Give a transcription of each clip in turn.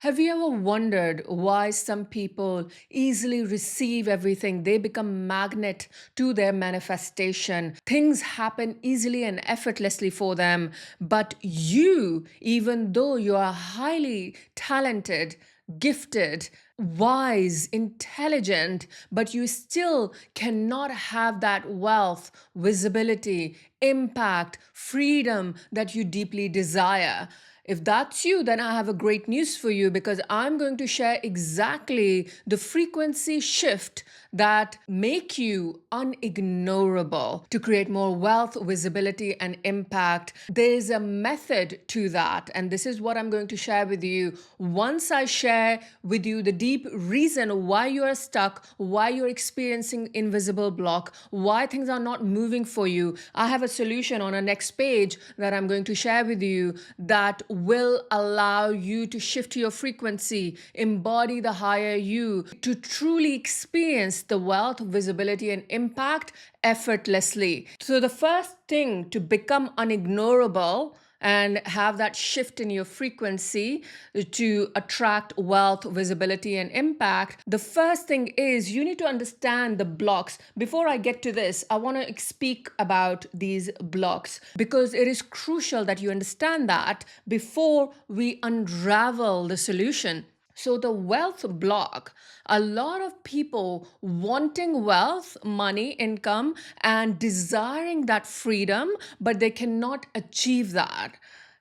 Have you ever wondered why some people easily receive everything? They become magnet to their manifestation. Things happen easily and effortlessly for them. But you, even though you are highly talented, gifted, wise, intelligent, but you still cannot have that wealth, visibility, impact, freedom that you deeply desire. If that's you, then I have a great news for you because I'm going to share exactly the frequency shift that make you unignorable to create more wealth, visibility, and impact. There's a method to that, and this is what I'm going to share with you. Once I share with you the deep reason why you are stuck, why you're experiencing invisible block, why things are not moving for you, I have a solution on a next page that I'm going to share with you that will allow you to shift your frequency, embody the higher you, to truly experience the wealth, visibility, and impact effortlessly. So, the first thing to become unignorable and have that shift in your frequency to attract wealth, visibility, and impact, the first thing is you need to understand the blocks. Before I get to this, I want to speak about these blocks because it is crucial that you understand that before we unravel the solution. So, the wealth block, a lot of people wanting wealth, money, income, and desiring that freedom, but they cannot achieve that.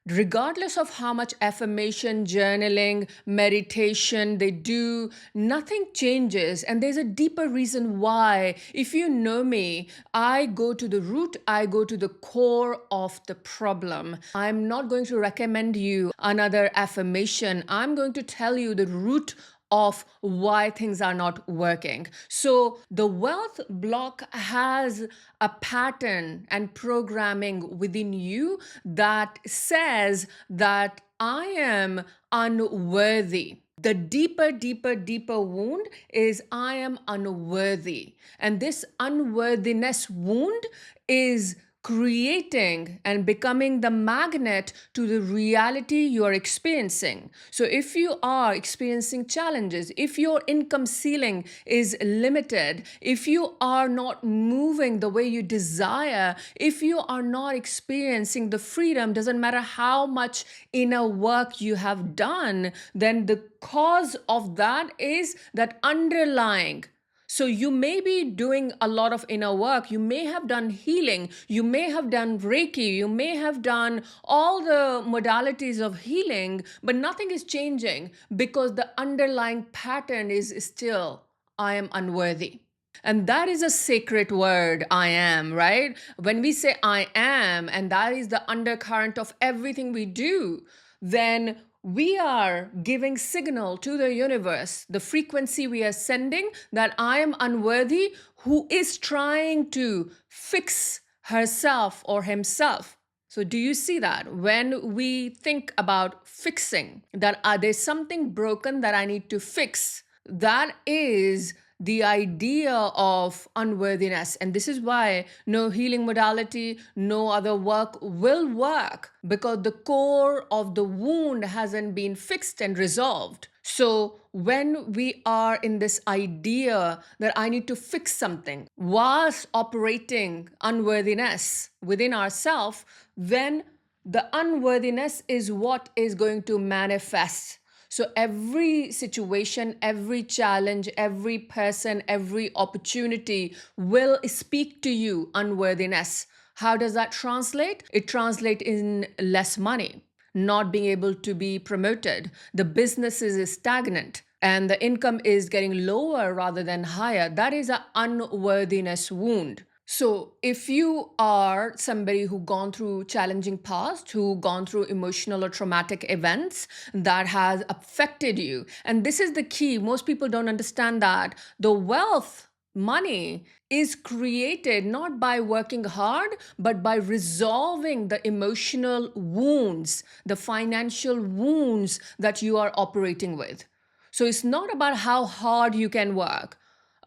Regardless of how much affirmation, journaling, meditation they do, nothing changes. And there's a deeper reason why. If you know me, I go to the root, I go to the core of the problem. I'm not going to recommend you another affirmation. I'm going to tell you the root of why things are not working. So the wealth block has a pattern and programming within you that says that I am unworthy. The deeper wound is I am unworthy. And this unworthiness wound is creating and becoming the magnet to the reality you are experiencing. So, if you are experiencing challenges, if your income ceiling is limited, if you are not moving the way you desire, if you are not experiencing the freedom, doesn't matter how much inner work you have done, then the cause of that is that underlying. So you may be doing a lot of inner work. You may have done healing. You may have done Reiki. You may have done all the modalities of healing, but nothing is changing because the underlying pattern is still, I am unworthy. And that is a sacred word, I am, right? When we say I am, and that is the undercurrent of everything we do, then we are giving signal to the universe, the frequency we are sending that I am unworthy, who is trying to fix herself or himself. So, do you see that? When we think about fixing, that there's something broken that I need to fix, that is the idea of unworthiness. And this is why no healing modality, no other work will work because the core of the wound hasn't been fixed and resolved. So, when we are in this idea that I need to fix something whilst operating unworthiness within ourselves, then the unworthiness is what is going to manifest. So every situation, every challenge, every person, every opportunity will speak to you unworthiness. How does that translate? It translates in less money, not being able to be promoted. The business is stagnant and the income is getting lower rather than higher. That is an unworthiness wound. So, if you are somebody who gone through challenging past, who gone through emotional or traumatic events that has affected you, and this is the key, most people don't understand that the wealth, money is created not by working hard, but by resolving the emotional wounds, the financial wounds that you are operating with. So it's not about how hard you can work.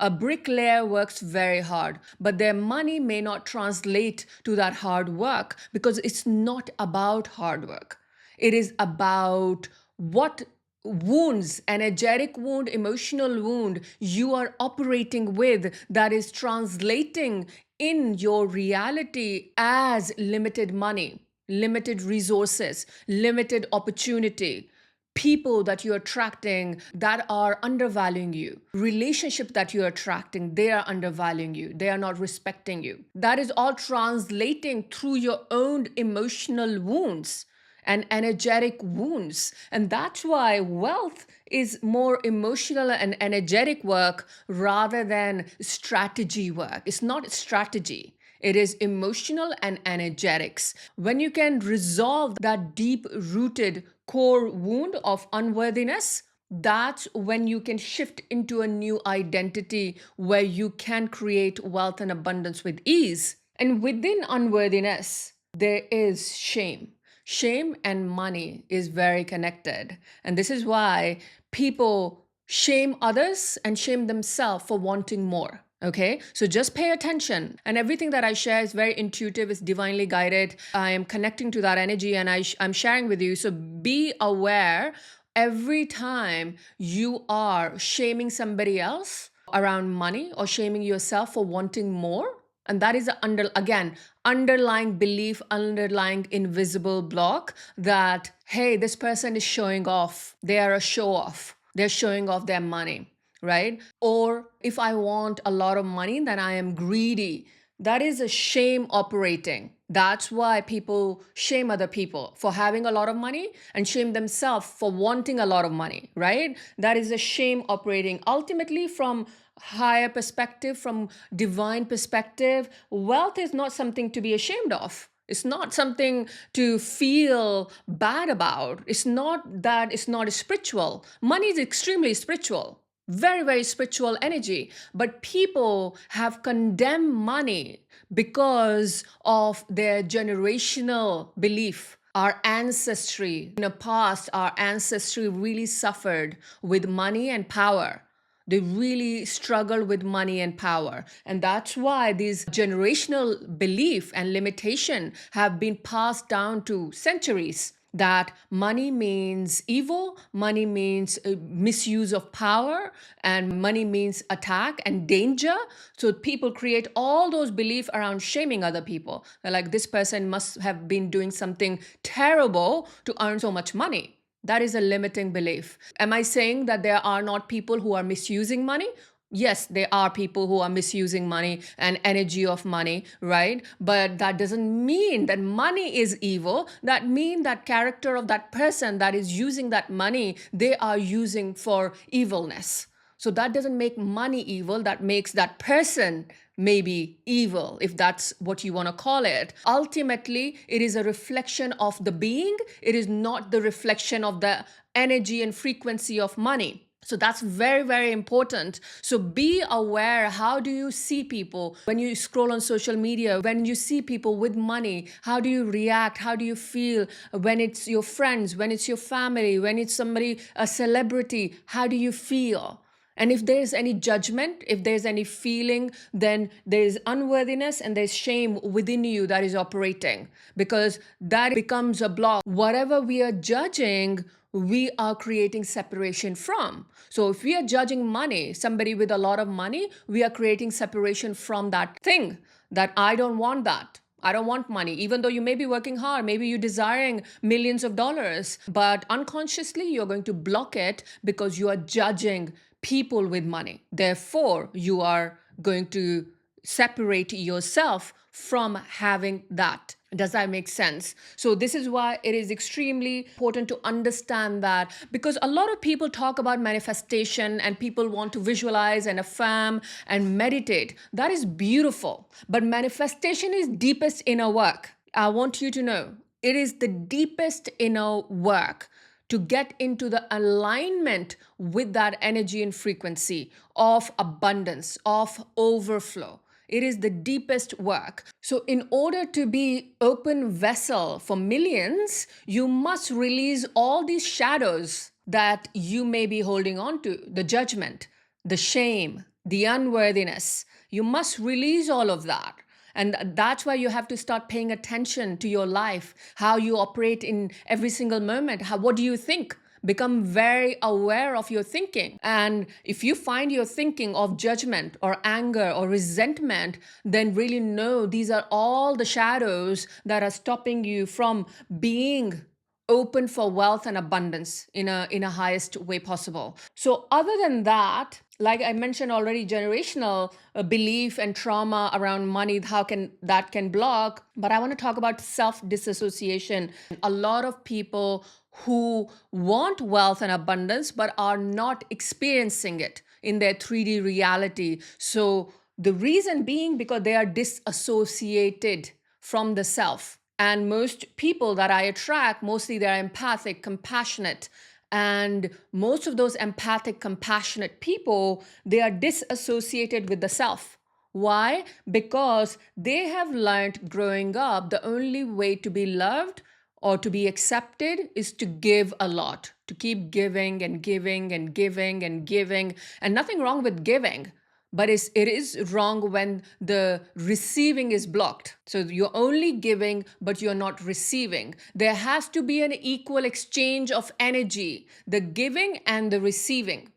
A bricklayer works very hard, but their money may not translate to that hard work because it's not about hard work. It is about what wounds, energetic wound, emotional wound you are operating with that is translating in your reality as limited money, limited resources, limited opportunity, people that you're attracting that are undervaluing you, relationships that you're attracting, they are undervaluing you, they are not respecting you. That is all translating through your own emotional wounds and energetic wounds. And that's why wealth is more emotional and energetic work rather than strategy work. It's not strategy. It is emotional and energetics. When you can resolve that deep rooted core wound of unworthiness, that's when you can shift into a new identity where you can create wealth and abundance with ease. And within unworthiness, there is shame. Shame and money is very connected. And this is why people shame others and shame themselves for wanting more. Okay, so just pay attention. And everything that I share is very intuitive, it's divinely guided. I am connecting to that energy and I'm sharing with you. So be aware every time you are shaming somebody else around money or shaming yourself for wanting more. And that is again, underlying belief, underlying invisible block that, hey, this person is showing off. They are a show off. They're showing off their money, right? Or if I want a lot of money, then I am greedy. That is a shame operating. That's why people shame other people for having a lot of money and shame themselves for wanting a lot of money, right? That is a shame operating. Ultimately, from higher perspective, from divine perspective, wealth is not something to be ashamed of. It's not something to feel bad about. It's not that it's not spiritual. Money is extremely spiritual, very, very spiritual energy. But people have condemned money because of their generational belief. Our ancestry, in the past, our ancestry really suffered with money and power. They really struggle with money and power. And that's why these generational belief and limitation have been passed down to centuries. That money means evil, money means misuse of power, and money means attack and danger. So people create all those beliefs around shaming other people. They're like, this person must have been doing something terrible to earn so much money. That is a limiting belief. Am I saying that there are not people who are misusing money? Yes, there are people who are misusing money and energy of money, right? But that doesn't mean that money is evil. That means that character of that person that is using that money, they are using for evilness. So that doesn't make money evil. That makes that person maybe evil, if that's what you want to call it. Ultimately, it is a reflection of the being. It is not the reflection of the energy and frequency of money. So that's very, very important. So be aware. How do you see people when you scroll on social media? When you see people with money, how do you react? How do you feel when it's your friends, when it's your family, when it's somebody, a celebrity? How do you feel? And if there's any judgment, if there's any feeling, then there's unworthiness and there's shame within you that is operating, because that becomes a block. Whatever we are judging, we are creating separation from. So if we are judging money, somebody with a lot of money, we are creating separation from that thing, that I don't want that. I don't want money, even though you may be working hard, maybe you're desiring millions of dollars, but unconsciously you're going to block it because you are judging people with money. Therefore, you are going to separate yourself from having that. Does that make sense? So this is why it is extremely important to understand that, because a lot of people talk about manifestation and people want to visualize and affirm and meditate. That is beautiful. But manifestation is deepest inner work. I want you to know it is the deepest inner work to get into the alignment with that energy and frequency of abundance, of overflow. It is the deepest work. So in order to be open vessel for millions, you must release all these shadows that you may be holding on to, the judgment, the shame, the unworthiness. You must release all of that. And that's why you have to start paying attention to your life, how you operate in every single moment. What do you think? Become very aware of your thinking. And if you find your thinking of judgment or anger or resentment, then really know these are all the shadows that are stopping you from being open for wealth and abundance in a highest way possible. So other than that, like I mentioned already, generational belief and trauma around money, how can block. But I want to talk about self disassociation. A lot of people who want wealth and abundance but are not experiencing it in their 3D reality. So the reason being because they are disassociated from the self. And most people that I attract, mostly they're empathic, compassionate. And most of those empathic, compassionate people, they are disassociated with the self. Why? Because they have learned growing up the only way to be loved or to be accepted is to give a lot, to keep giving and giving and giving and giving. And nothing wrong with giving, but it is wrong when the receiving is blocked. So you're only giving, but you're not receiving. There has to be an equal exchange of energy, the giving and the receiving,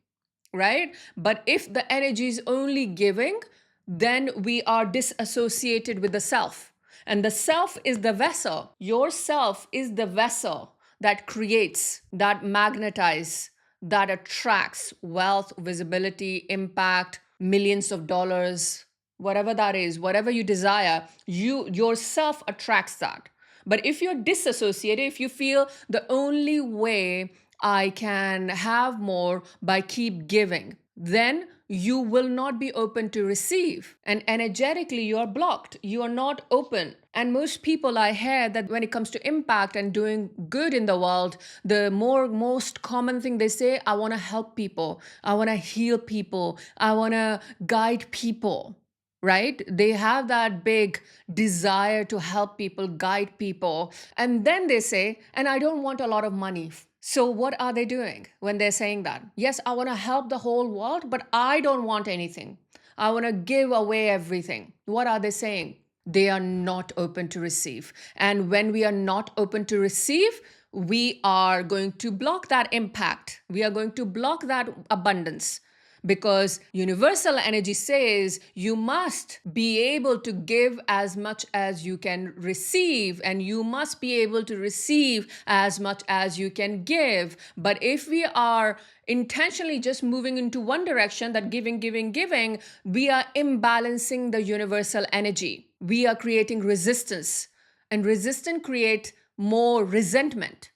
right? But if the energy is only giving, then we are disassociated with the self. And the self is the vessel. Your self is the vessel that creates, that magnetizes, that attracts wealth, visibility, impact, millions of dollars, whatever that is, whatever you desire, yourself attracts that. But if you're disassociated, if you feel the only way I can have more by keep giving, then you will not be open to receive. And energetically, you are blocked. You are not open. And most people I hear that when it comes to impact and doing good in the world, the most common thing they say, I want to help people. I want to heal people. I want to guide people, right? They have that big desire to help people, guide people. And then they say, and I don't want a lot of money. So what are they doing when they're saying that? Yes, I want to help the whole world, but I don't want anything. I want to give away everything. What are they saying? They are not open to receive. And when we are not open to receive, we are going to block that impact. We are going to block that abundance. Because universal energy says you must be able to give as much as you can receive, and you must be able to receive as much as you can give. But if we are intentionally just moving into one direction, that giving, giving, giving, we are imbalancing the universal energy. We are creating resistance, and resistance creates more resentment,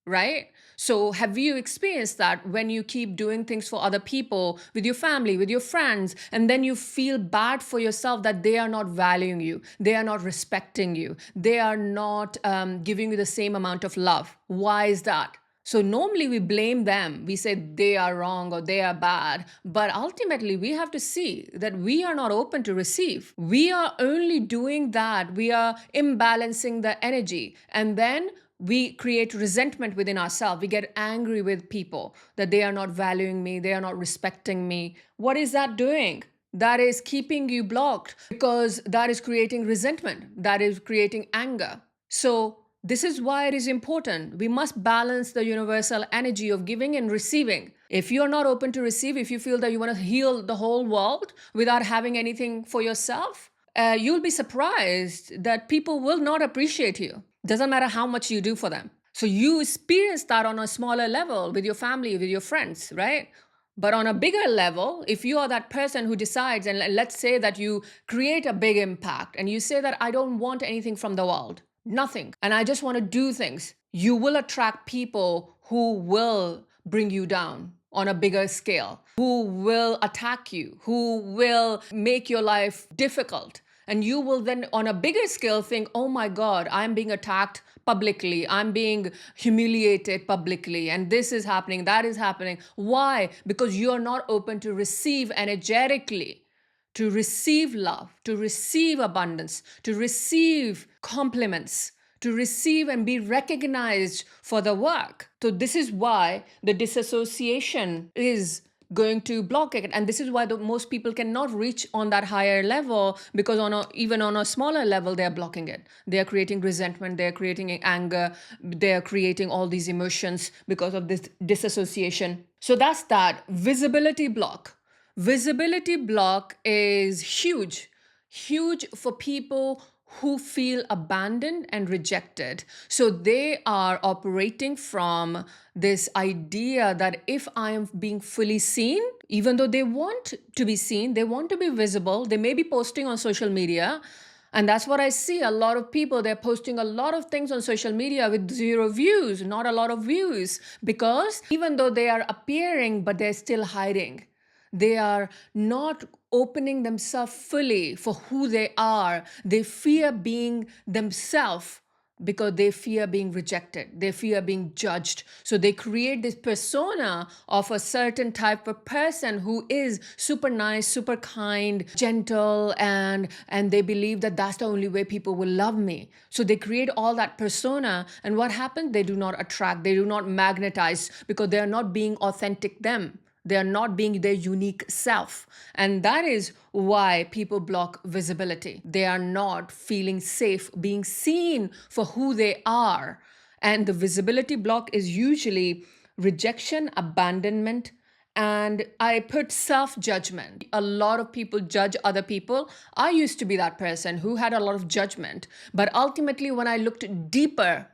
right? So have you experienced that when you keep doing things for other people, with your family, with your friends, and then you feel bad for yourself that they are not valuing you, they are not respecting you, they are not giving you the same amount of love? Why is that? So normally we blame them. We say they are wrong or they are bad. But ultimately we have to see that we are not open to receive. We are only doing that. We are imbalancing the energy. And then we create resentment within ourselves. We get angry with people that they are not valuing me, they are not respecting me. What is that doing? That is keeping you blocked, because that is creating resentment, that is creating anger. So this is why it is important. We must balance the universal energy of giving and receiving. If you're not open to receive, if you feel that you want to heal the whole world without having anything for yourself, you'll be surprised that people will not appreciate you. Doesn't matter how much you do for them. So you experience that on a smaller level with your family, with your friends, right? But on a bigger level, if you are that person who decides, and let's say that you create a big impact and you say that I don't want anything from the world, nothing, and I just want to do things, you will attract people who will bring you down on a bigger scale, who will attack you, who will make your life difficult. And you will then, on a bigger scale, think, oh my God, I'm being attacked publicly. I'm being humiliated publicly. And this is happening, that is happening. Why? Because you're not open to receive energetically, to receive love, to receive abundance, to receive compliments, to receive and be recognized for the work. So this is why the disassociation is going to block it. And this is why most people cannot reach on that higher level, because even on a smaller level, they're blocking it. They're creating resentment, they're creating anger, they're creating all these emotions because of this disassociation. So that's that visibility block. Visibility block is huge for people who feel abandoned and rejected. So they are operating from this idea that if I am being fully seen, even though they want to be seen, they want to be visible, they may be posting on social media. And that's what I see. A lot of people, they're posting a lot of things on social media with 0 views, not a lot of views, because even though they are appearing, but they're still hiding. They are not opening themselves fully for who they are. They fear being themselves because they fear being rejected. They fear being judged. So they create this persona of a certain type of person who is super nice, super kind, gentle, and they believe that that's the only way people will love me. So they create all that persona. And what happens? They do not attract, they do not magnetize, because they are not being authentic them. They are not being their unique self. And that is why people block visibility. They are not feeling safe being seen for who they are. And the visibility block is usually rejection, abandonment, and I put self-judgment. A lot of people judge other people. I used to be that person who had a lot of judgment. But ultimately, when I looked deeper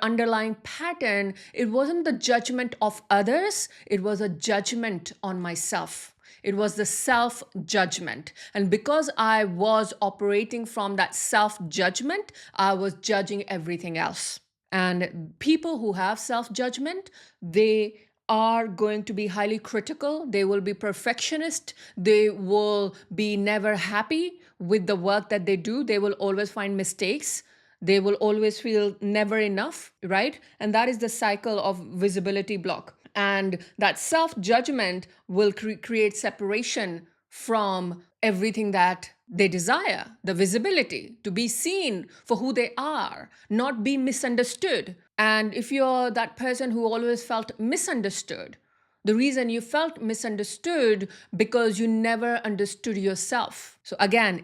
underlying pattern, it wasn't the judgment of others, it was a judgment on myself. It was the self-judgment. And because I was operating from that self-judgment, I was judging everything else. And people who have self-judgment, they are going to be highly critical. They will be perfectionist. They will be never happy with the work that they do. They will always find mistakes. They will always feel never enough, right? And that is the cycle of visibility block. And that self-judgment will create separation from everything that they desire, the visibility, to be seen for who they are, not be misunderstood. And if you're that person who always felt misunderstood, the reason you felt misunderstood because you never understood yourself. So again,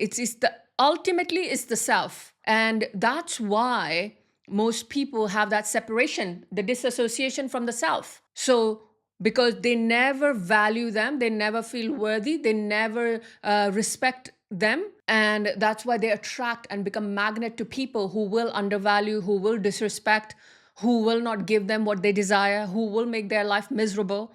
ultimately it's the self. And that's why most people have that separation, the disassociation from the self. So because they never value them, they never feel worthy, they never respect them. And that's why they attract and become magnet to people who will undervalue, who will disrespect, who will not give them what they desire, who will make their life miserable,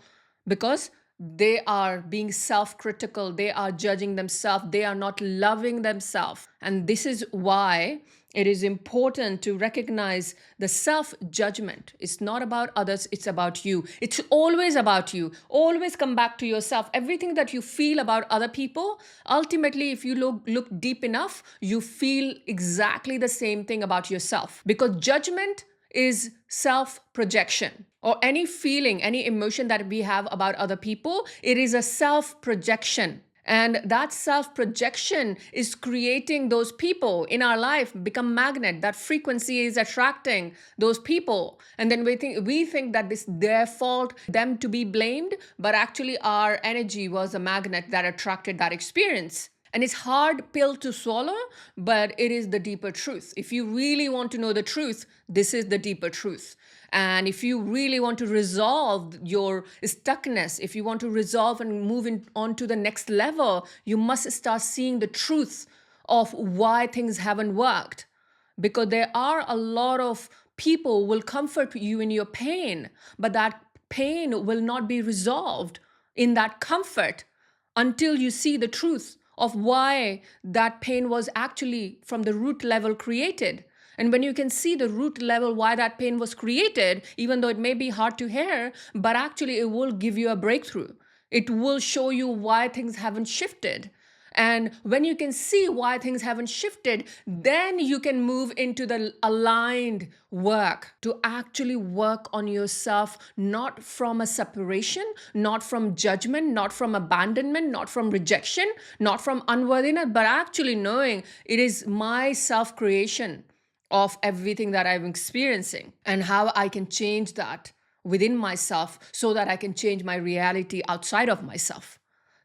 because they are being self-critical, they are judging themselves, they are not loving themselves. And this is why it is important to recognize the self-judgment. It's not about others, it's about you. It's always about you. Always come back to yourself. Everything that you feel about other people, ultimately, if you look deep enough, you feel exactly the same thing about yourself. Because judgment is self-projection, or any feeling, any emotion that we have about other people, it is a self-projection. And that self-projection is creating those people in our life become magnet. That frequency is attracting those people. And then we think that this their fault, them to be blamed, but actually our energy was a magnet that attracted that experience. And it's hard pill to swallow, but it is the deeper truth. If you really want to know the truth, this is the deeper truth. And if you really want to resolve your stuckness, if you want to resolve and move on to the next level, you must start seeing the truth of why things haven't worked. Because there are a lot of people will comfort you in your pain, but that pain will not be resolved in that comfort until you see the truth of why that pain was actually from the root level created. And when you can see the root level why that pain was created, even though it may be hard to hear, but actually it will give you a breakthrough. It will show you why things haven't shifted. And when you can see why things haven't shifted, then you can move into the aligned work to actually work on yourself, not from a separation, not from judgment, not from abandonment, not from rejection, not from unworthiness, but actually knowing it is my self-creation of everything that I'm experiencing and how I can change that within myself so that I can change my reality outside of myself.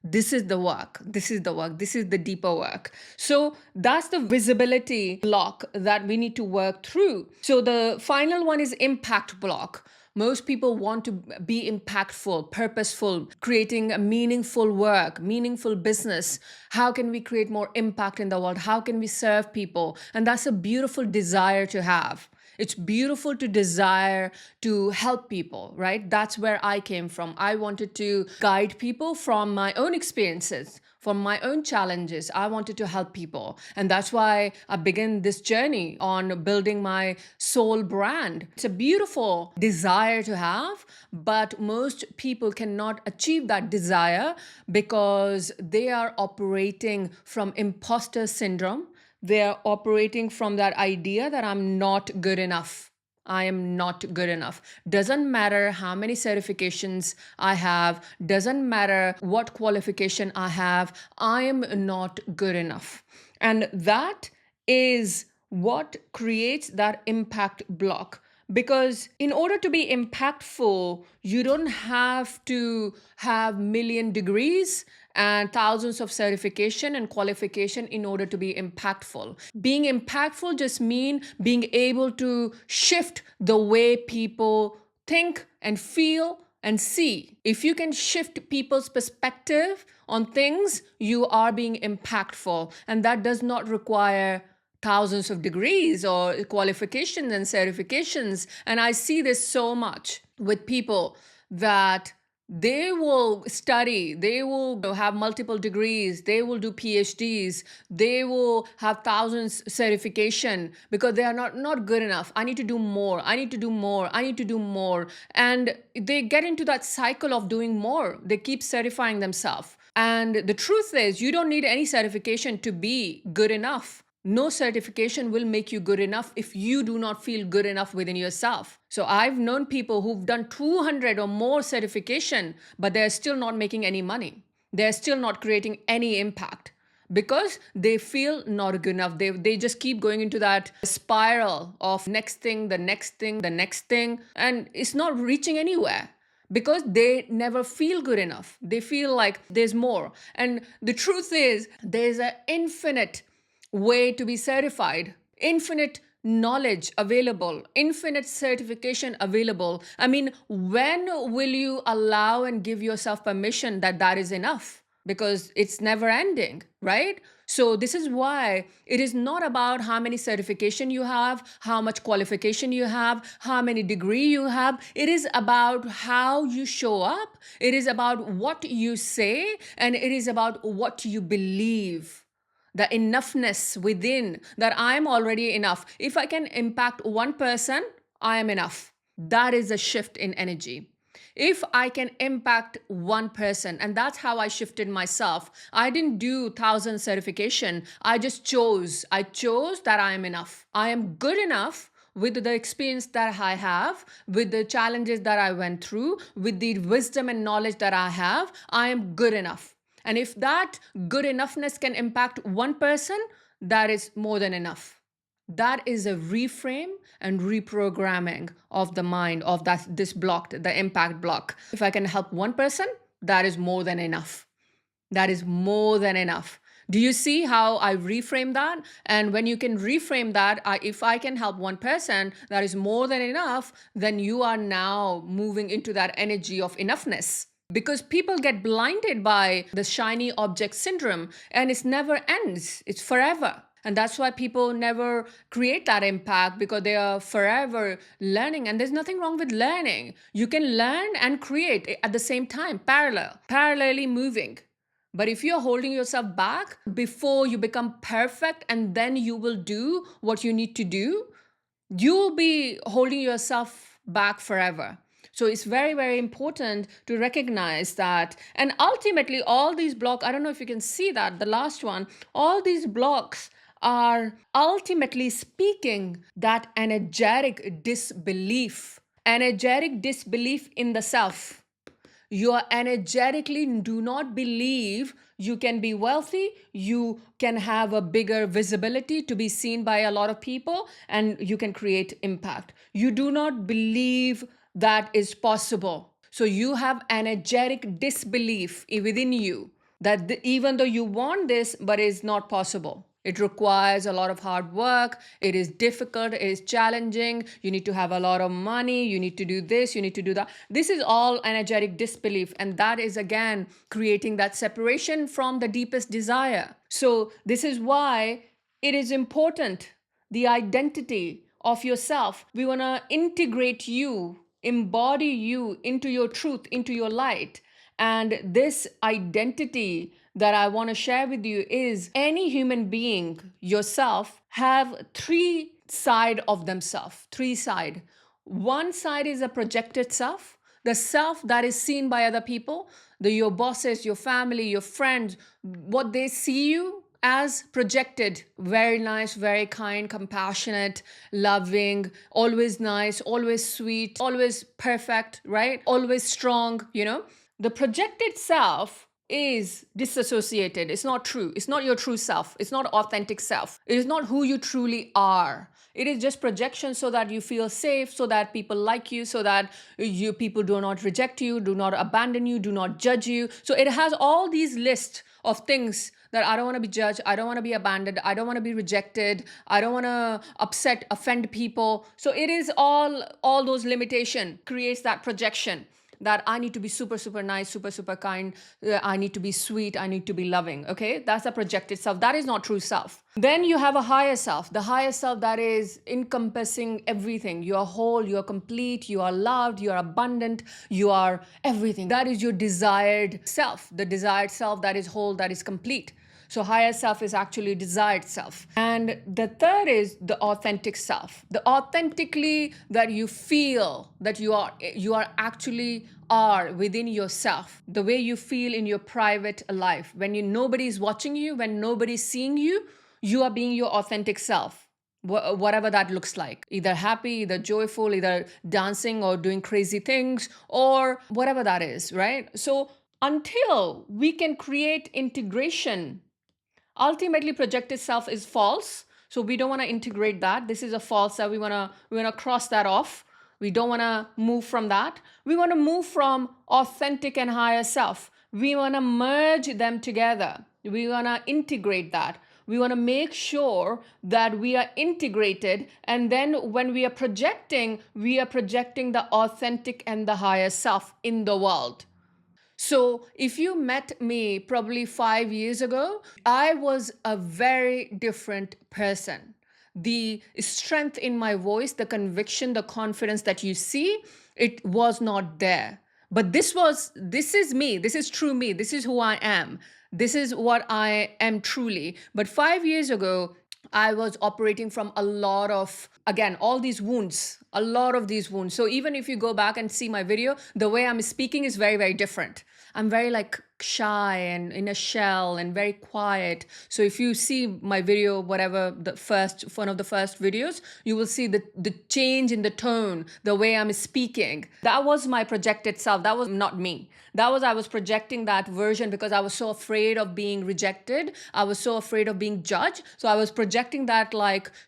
This is the work. This is the work. This is the deeper work. So that's the visibility block that we need to work through. So the final one is impact block. Most people want to be impactful, purposeful, creating a meaningful work, meaningful business. How can we create more impact in the world? How can we serve people? And that's a beautiful desire to have. It's beautiful to desire to help people, right? That's where I came from. I wanted to guide people from my own experiences, from my own challenges. I wanted to help people. And that's why I began this journey on building my soul brand. It's a beautiful desire to have, but most people cannot achieve that desire because they are operating from imposter syndrome. They're operating from that idea that I'm not good enough. I am not good enough. Doesn't matter how many certifications I have, doesn't matter what qualification I have, I am not good enough. And that is what creates that impact block. Because in order to be impactful, you don't have to have million degrees and thousands of certification and qualification in order to be impactful. Being impactful just means being able to shift the way people think and feel and see. If you can shift people's perspective on things, you are being impactful. And that does not require thousands of degrees or qualifications and certifications. And I see this so much with people that they will study, they will have multiple degrees, they will do PhDs, they will have thousands certification because they are not good enough. I need to do more, I need to do more, I need to do more. And they get into that cycle of doing more. They keep certifying themselves. And the truth is, you don't need any certification to be good enough. No certification will make you good enough if you do not feel good enough within yourself. So I've known people who've done 200 or more certification, but they're still not making any money. They're still not creating any impact because they feel not good enough. They just keep going into that spiral of next thing, the next thing, the next thing, and it's not reaching anywhere because they never feel good enough. They feel like there's more. And the truth is, there's an infinite way to be certified, infinite knowledge available, infinite certification available. I mean, when will you allow and give yourself permission that that is enough? Because it's never ending, right? So this is why it is not about how many certification you have, how much qualification you have, how many degree you have. It is about how you show up. It is about what you say, and it is about what you believe. The enoughness within, that I'm already enough. If I can impact one person, I am enough. That is a shift in energy. If I can impact one person, and that's how I shifted myself. I didn't do 1,000 certification. I chose that I am enough. I am good enough with the experience that I have, with the challenges that I went through, with the wisdom and knowledge that I have. I am good enough. And if that good enoughness can impact one person, that is more than enough. That is a reframe and reprogramming of the mind of this block, the impact block. If I can help one person, that is more than enough. That is more than enough. Do you see how I reframe that? And when you can reframe that, if I can help one person, that is more than enough, then you are now moving into that energy of enoughness. Because people get blinded by the shiny object syndrome, and it never ends. It's forever. And that's why people never create that impact, because they are forever learning. And there's nothing wrong with learning. You can learn and create at the same time, parallelly moving. But if you're holding yourself back before you become perfect and then you will do what you need to do, you will be holding yourself back forever. So it's very, very important to recognize that. And ultimately, all these blocks, I don't know if you can see that, the last one, all these blocks are ultimately speaking that energetic disbelief in the self. You energetically do not believe you can be wealthy, you can have a bigger visibility to be seen by a lot of people, and you can create impact. You do not believe that is possible. So you have energetic disbelief within you that even though you want this, but it's not possible. It requires a lot of hard work. It is difficult. It is challenging. You need to have a lot of money. You need to do this. You need to do that. This is all energetic disbelief. And that is, again, creating that separation from the deepest desire. So this is why it is important, the identity of yourself. We want to integrate you, embody you into your truth, into your light. And this identity that I want to share with you is any human being, yourself, have three side of themselves, three side. One side is a projected self, the self that is seen by other people, your bosses, your family, your friends, what they see you as projected. Very nice, very kind, compassionate, loving, always nice, always sweet, always perfect, right? Always strong, The projected self is disassociated. It's not true. It's not your true self. It's not authentic self. It is not who you truly are. It is just projection so that you feel safe, so that people like you, so that people do not reject you, do not abandon you, do not judge you. So it has all these lists of things that I don't want to be judged, I don't want to be abandoned, I don't want to be rejected, I don't want to offend people. So it is all those limitation creates that projection that I need to be super, super nice, super, super kind. I need to be sweet. I need to be loving. Okay. That's a projected self. That is not true self. Then you have a higher self, the higher self that is encompassing everything. You are whole, you are complete, you are loved, you are abundant, you are everything. That is your desired self, the desired self that is whole, that is complete. So higher self is actually desired self. And the third is the authentic self. The authentically that you feel that you are actually are within yourself. The way you feel in your private life. When nobody's watching you, when nobody's seeing you, you are being your authentic self. Whatever that looks like, either happy, either joyful, either dancing or doing crazy things, or whatever that is, right? So until we can create integration, ultimately projected self is false, so we don't want to integrate that. This is a false self. We want to cross that off. We don't want to move from that. We want to move from authentic and higher self. We want to merge them together. We want to integrate that. We want to make sure that we are integrated, and then when we are projecting the authentic and the higher self in the world. So if you met me probably 5 years ago, I was a very different person. The strength in my voice, the conviction, the confidence that you see, it was not there. But this is me. This is true me. This is who I am. This is what I am truly. But 5 years ago, I was operating from a lot of, again, all these wounds, a lot of these wounds. So even if you go back and see my video, the way I'm speaking is very, very different. I'm very shy and in a shell and very quiet. So if you see my video, whatever, one of the first videos, you will see the change in the tone, the way I'm speaking. That was my projected self. That was not me. I was projecting that version because I was so afraid of being rejected. I was so afraid of being judged. So I was projecting that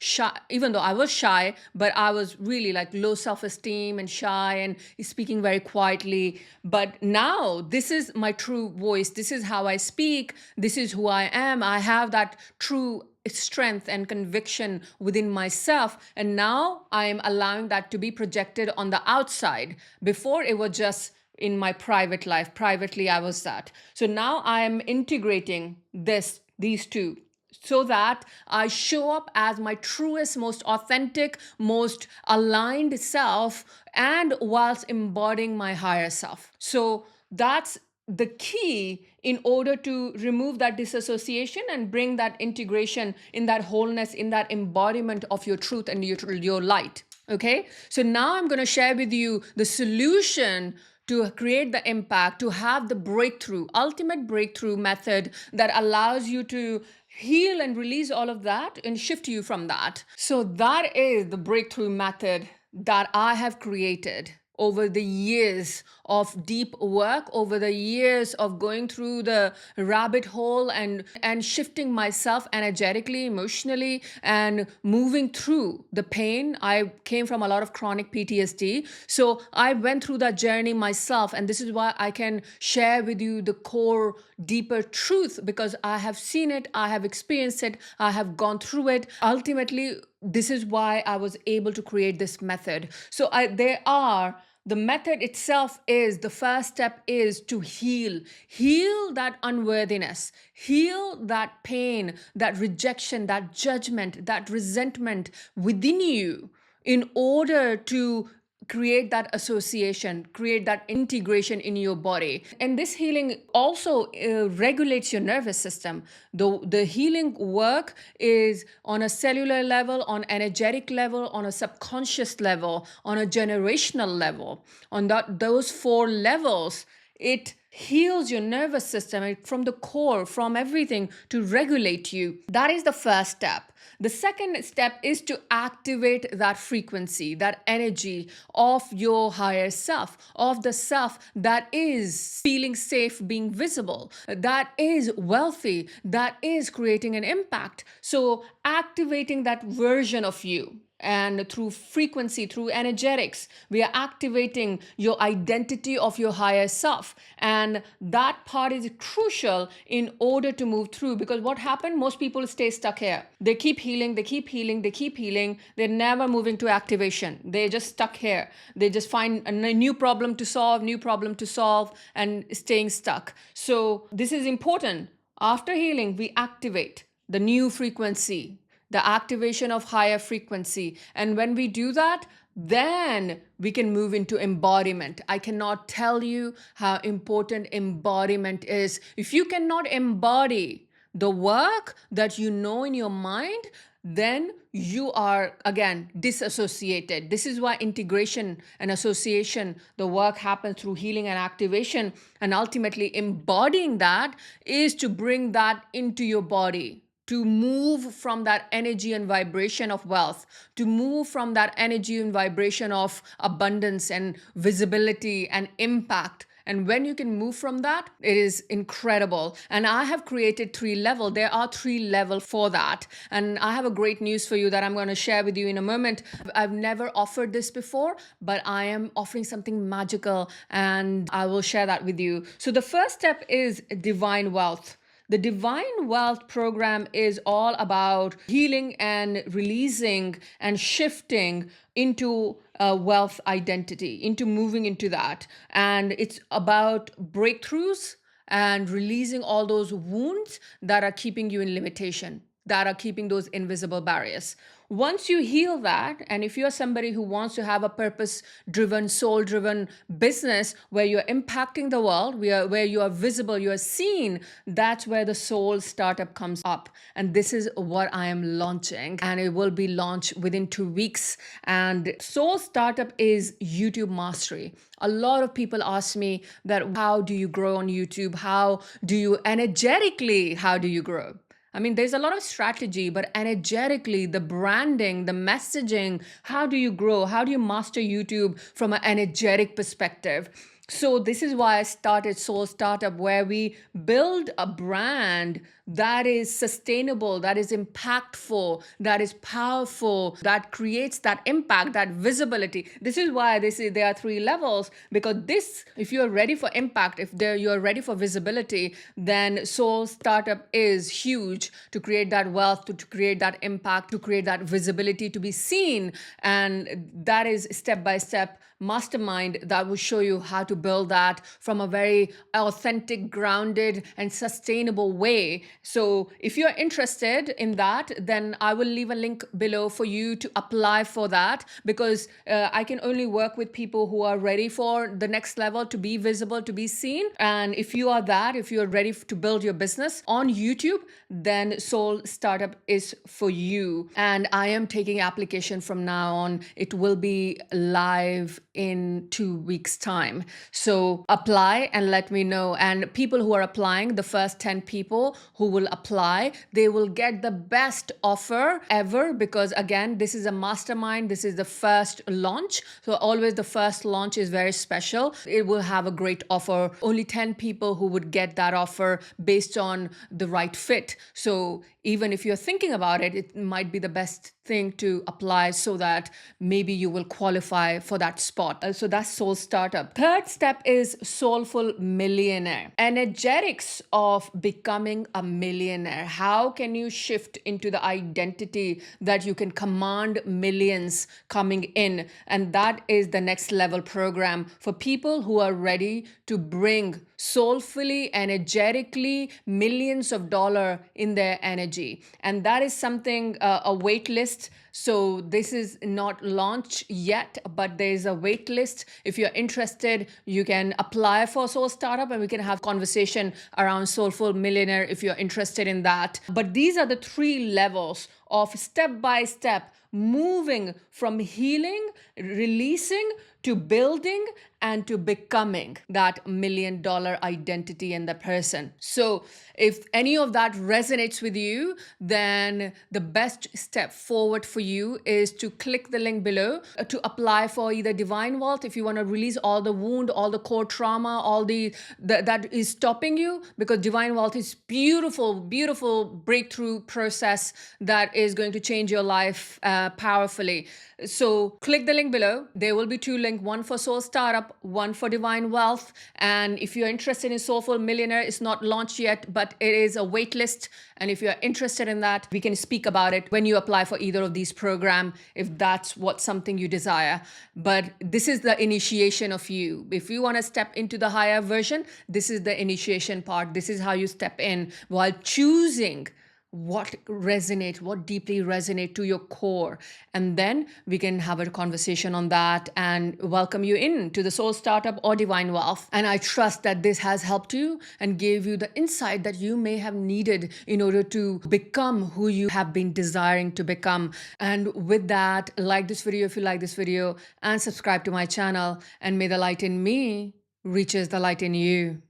shy, even though I was shy, but I was really low self-esteem and shy and speaking very quietly. But now this is my true voice. This is how I speak. This is who I am. I have that true strength and conviction within myself. And now I am allowing that to be projected on the outside. Before it was just in my private life. Privately, I was that. So now I am integrating these two, so that I show up as my truest, most authentic, most aligned self, and whilst embodying my higher self. So that's the key in order to remove that disassociation and bring that integration in that wholeness, in that embodiment of your truth and your light. Okay, so now I'm going to share with you the solution to create the impact, to have the breakthrough, ultimate breakthrough method that allows you to heal and release all of that and shift you from that. So that is the breakthrough method that I have created over the years of deep work, over the years of going through the rabbit hole and shifting myself energetically, emotionally, and moving through the pain. I came from a lot of chronic PTSD. So I went through that journey myself. And this is why I can share with you the core, deeper truth, because I have seen it, I have experienced it, I have gone through it. Ultimately, this is why I was able to create this method. So the method itself is, the first step is to heal that unworthiness, heal that pain, that rejection, that judgment, that resentment within you, in order to create that association, create that integration in your body. And this healing also regulates your nervous system. The healing work is on a cellular level, on energetic level, on a subconscious level, on a generational level. On those 4 levels, it heals your nervous system from the core, from everything, to regulate you. That is the first step. The second step is to activate that frequency, that energy of your higher self, of the self that is feeling safe, being visible, that is wealthy, that is creating an impact. So activating that version of you. And through frequency, through energetics, we are activating your identity of your higher self. And that part is crucial in order to move through. Because what happened? Most people stay stuck here. They keep healing, they keep healing, they keep healing. They're never moving to activation. They're just stuck here. They just find a new problem to solve, and staying stuck. So this is important. After healing, we activate the new frequency, the activation of higher frequency. And when we do that, then we can move into embodiment. I cannot tell you how important embodiment is. If you cannot embody the work that you know in your mind, then you are, again, disassociated. This is why integration and association, the work happens through healing and activation. And ultimately, embodying that is to bring that into your body, to move from that energy and vibration of wealth, to move from that energy and vibration of abundance and visibility and impact. And when you can move from that, it is incredible. And I have created 3 levels. There are 3 levels for that. And I have a great news for you that I'm going to share with you in a moment. I've never offered this before, but I am offering something magical, and I will share that with you. So the first step is divine wealth. The Divine Wealth program is all about healing and releasing and shifting into a wealth identity, into moving into that. And it's about breakthroughs and releasing all those wounds that are keeping you in limitation, that are keeping those invisible barriers. Once you heal that, and if you're somebody who wants to have a purpose-driven, soul-driven business where you're impacting the world, where you are visible, you are seen, that's where the soul startup comes up. And this is what I am launching. And it will be launched within 2 weeks. And soul startup is YouTube mastery. A lot of people ask me that, how do you grow on YouTube? How do you grow? I mean, there's a lot of strategy, but energetically, the branding, the messaging, how do you grow? How do you master YouTube from an energetic perspective? So this is why I started Soul Startup, where we build a brand that is sustainable, that is impactful, that is powerful, that creates that impact, that visibility. This is why there are 3 levels, because if you're ready for impact, you're ready for visibility, then Soul Startup is huge to create that wealth, to create that impact, to create that visibility, to be seen. And that is step-by-step mastermind that will show you how to build that from a very authentic, grounded, and sustainable way. So if you're interested in that, then I will leave a link below for you to apply for that, because I can only work with people who are ready for the next level, to be visible, to be seen. And if you're ready to build your business on YouTube, then Soul Startup is for you. And I am taking application from now on. It will be live in 2 weeks' time. So apply and let me know. And people who are applying, the first 10 people who will apply, they will get the best offer ever, because again, this is a mastermind. This is the first launch. So always the first launch is very special. It will have a great offer. Only 10 people who would get that offer based on the right fit. So even if you're thinking about it, it might be the best thing to apply so that maybe you will qualify for that spot. So that's Soul Startup. Third step is Soulful Millionaire. Energetics of becoming a millionaire. How can you shift into the identity that you can command millions coming in? And that is the next level program for people who are ready to bring soulfully, energetically millions of dollars in their energy. And that is something, a wait list. So this is not launched yet, but there's a wait list. If you're interested, you can apply for Soul Startup and we can have conversation around Soulful Millionaire if you're interested in that. But these are the 3 levels of step by step moving from healing, releasing, to building and to becoming that $1 million identity in the person. So if any of that resonates with you, then the best step forward for you is to click the link below to apply for either Divine Wealth if you want to release all the wound, all the core trauma, all that is stopping you, because Divine Wealth is beautiful breakthrough process that is going to change your life powerfully. So click the link below. There will be 2 links, one for Soul Startup, one for Divine Wealth. And if you're interested in Soulful Millionaire, it's not launched yet, but it is a wait list. And if you're interested in that, we can speak about it when you apply for either of these programs, if that's what something you desire. But this is the initiation of you. If you want to step into the higher version, this is the initiation part. This is how you step in while choosing what deeply resonate to your core. And then we can have a conversation on that and welcome you in to the Soul Startup or Divine Wealth. And I trust that this has helped you and gave you the insight that you may have needed in order to become who you have been desiring to become. And with that, like this video if you like this video, and subscribe to my channel, and may the light in me reaches the light in you.